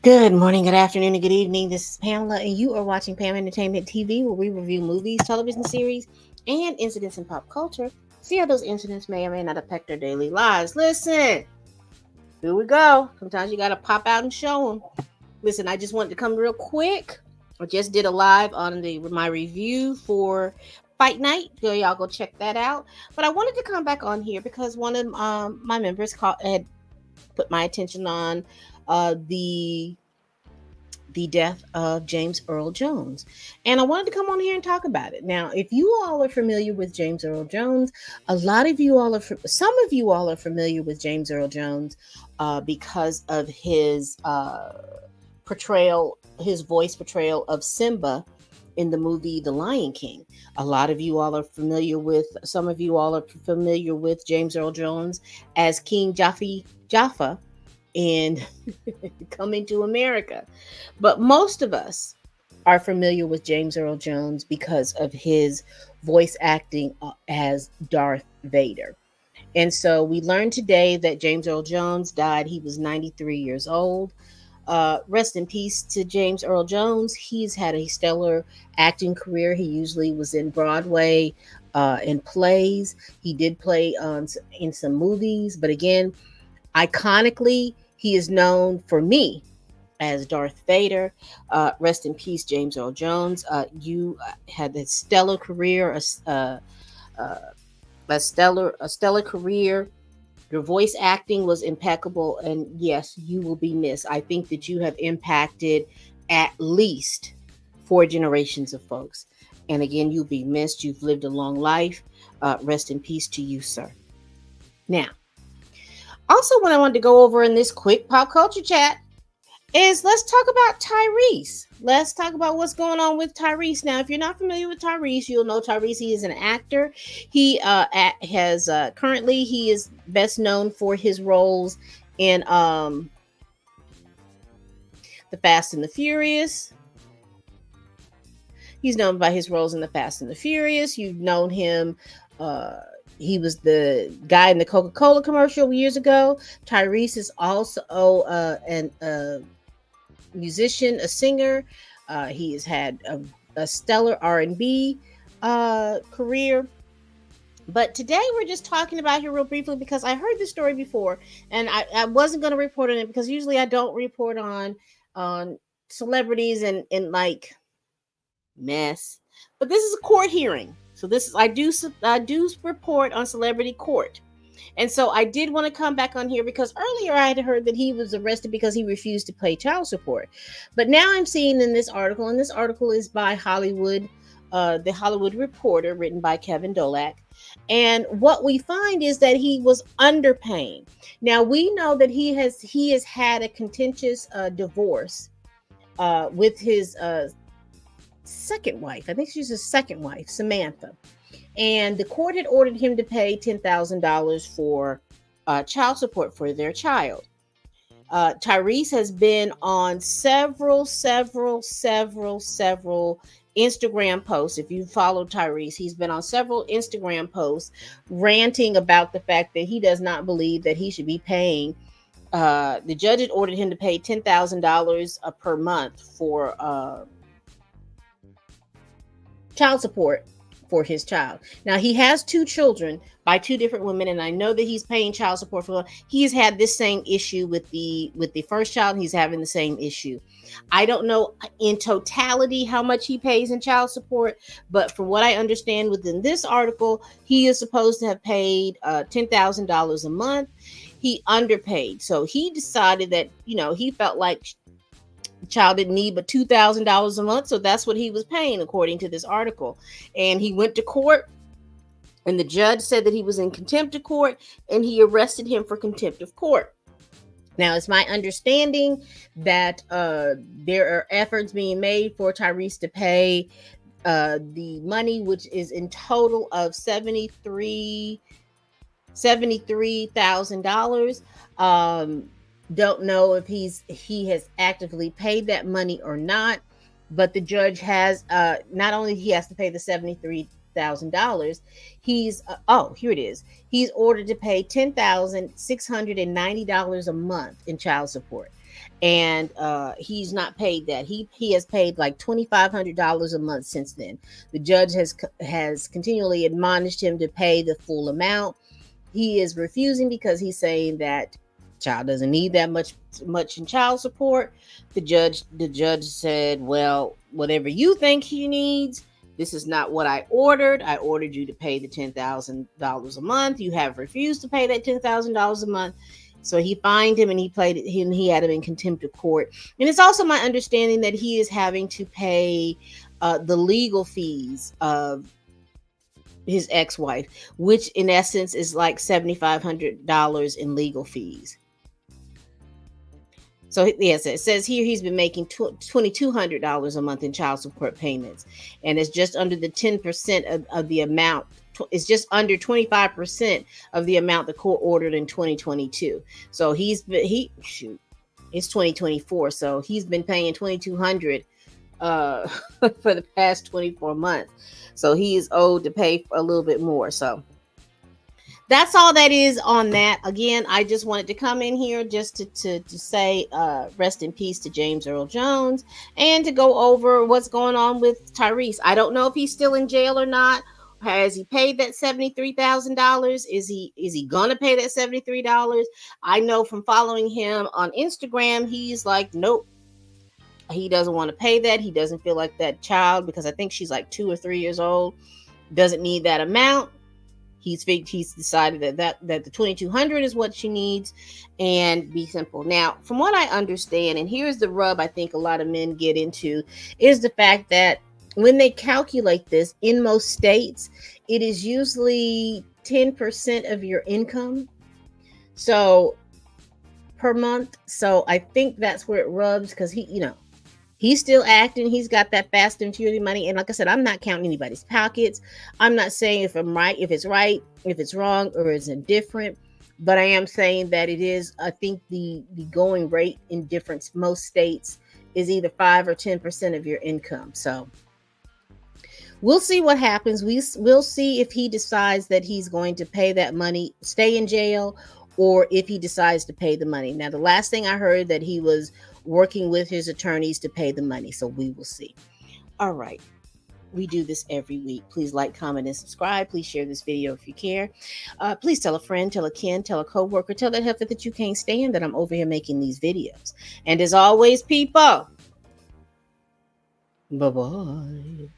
Good morning, good afternoon, and good evening. This is Pamela, and you are watching Pam Entertainment TV, where we review movies, television series, and incidents in pop culture. See how those incidents may or may not affect our daily lives. Listen, here we go. Sometimes you got to pop out and show them. Listen, I just wanted to come real quick. I just did a live on my review for Fight Night. So y'all go check that out. But I wanted to come back on here because one of my members had put my attention on the death of James Earl Jones. And I wanted to come on here and talk about it. Now, if you all are familiar with James Earl Jones, some of you all are familiar with James Earl Jones because of his his voice portrayal of Simba in the movie The Lion King. Some of you all are familiar with James Earl Jones as King Jaffa in Coming to America. But most of us are familiar with James Earl Jones because of his voice acting as Darth Vader. And so we learned today that James Earl Jones died. He was 93 years old. Rest in peace to James Earl Jones. He's had a stellar acting career. He usually was in Broadway in plays. He did play in some movies. But again, iconically, he is known for me as Darth Vader. Rest in peace, James Earl Jones. You had a stellar career, a stellar career. Your voice acting was impeccable, and yes, you will be missed. I think that you have impacted at least 4 generations of folks. And again, you'll be missed. You've lived a long life. Rest in peace to you, sir. Now, also, what I wanted to go over in this quick pop culture chat is let's talk about Tyrese. Let's talk about what's going on with Tyrese. Now, if you're not familiar with Tyrese, you'll know Tyrese. He is an actor. He currently he is best known for his roles in The Fast and the Furious. He's known by his roles in The Fast and the Furious. You've known him. He was the guy in the Coca-Cola commercial years ago. Tyrese is also a musician, a singer. He has had a stellar R&B career. But today we're just talking about here real briefly because I heard this story before, and I wasn't going to report on it because usually I don't report on celebrities and like mess. But this is a court hearing. So this is I do report on celebrity court. And so I did want to come back on here because earlier I had heard that he was arrested because he refused to pay child support. But now I'm seeing in this article, and this article is by the Hollywood Reporter, written by Kevin Dolak. And what we find is that he was underpaying. Now we know that he has had a contentious divorce with his second wife. I think she's his second wife, Samantha. And the court had ordered him to pay $10,000 for child support for their child. Tyrese has been on several Instagram posts. If you follow Tyrese, he's been on several Instagram posts ranting about the fact that he does not believe that he should be paying. The judge had ordered him to pay $10,000 per month for child support for his child. Now he has 2 children by 2 different women, and I know that he's paying child support for. He's had this same issue with the first child. And he's having the same issue. I don't know in totality how much he pays in child support, but from what I understand within this article, he is supposed to have paid $10,000 a month. He underpaid, so he decided that he felt like the child didn't need but $2,000 a month, so that's what he was paying according to this article. And he went to court, and the judge said that he was in contempt of court, and he arrested him for contempt of court. Now, it's my understanding that there are efforts being made for Tyrese to pay the money, which is in total of $73,000. Don't know if he has actively paid that money or not, but the judge has not only he has to pay the $73,000, he's here it is. He's ordered to pay $10,690 a month in child support. and he's not paid that. He has paid like $2,500 a month since then. The judge has continually admonished him to pay the full amount. He is refusing because he's saying that child doesn't need that much in child support. The judge said, well, whatever you think he needs, this is not what I ordered. I ordered you to pay the $10,000 a month. You have refused to pay that $10,000 a month. So he fined him, and he had him in contempt of court. And it's also my understanding that he is having to pay the legal fees of his ex-wife, which in essence is like $7,500 in legal fees. So yes, it says here he's been making $2,200 a month in child support payments, and it's just under the 10% of the amount. It's just under 25% of the amount the court ordered in 2022. So it's 2024, so he's been paying $2,200 for the past 24 months. So he is owed to pay a little bit more. So that's all that is on that. Again, I just wanted to come in here just to say rest in peace to James Earl Jones, and to go over what's going on with Tyrese. I don't know if he's still in jail or not. Has he paid that $73,000? Is he gonna pay that $73? I know from following him on Instagram, he's like, nope. He doesn't want to pay that. He doesn't feel like that child, because I think she's like 2 or 3 years old, doesn't need that amount. He's decided that the $2,200 is what she needs, and be simple. Now, from what I understand, and here's the rub I think a lot of men get into, is the fact that when they calculate this in most states, it is usually 10% of your income. So per month. So I think that's where it rubs, because he's still acting. He's got that fast and furious money. And like I said, I'm not counting anybody's pockets. I'm not saying if it's right, if it's wrong, or is indifferent. But I am saying that it is, I think the going rate in most states is either 5 or 10% of your income. So we'll see what happens. We'll see if he decides that he's going to pay that money, stay in jail, or if he decides to pay the money. Now, the last thing I heard, that he was working with his attorneys to pay the money. So we will see. All right. We do this every week. Please like, comment, and subscribe. Please share this video if you care. Please tell a friend, tell a kin, tell a coworker, tell that heifer that you can't stand that I'm over here making these videos. And as always, people, bye-bye.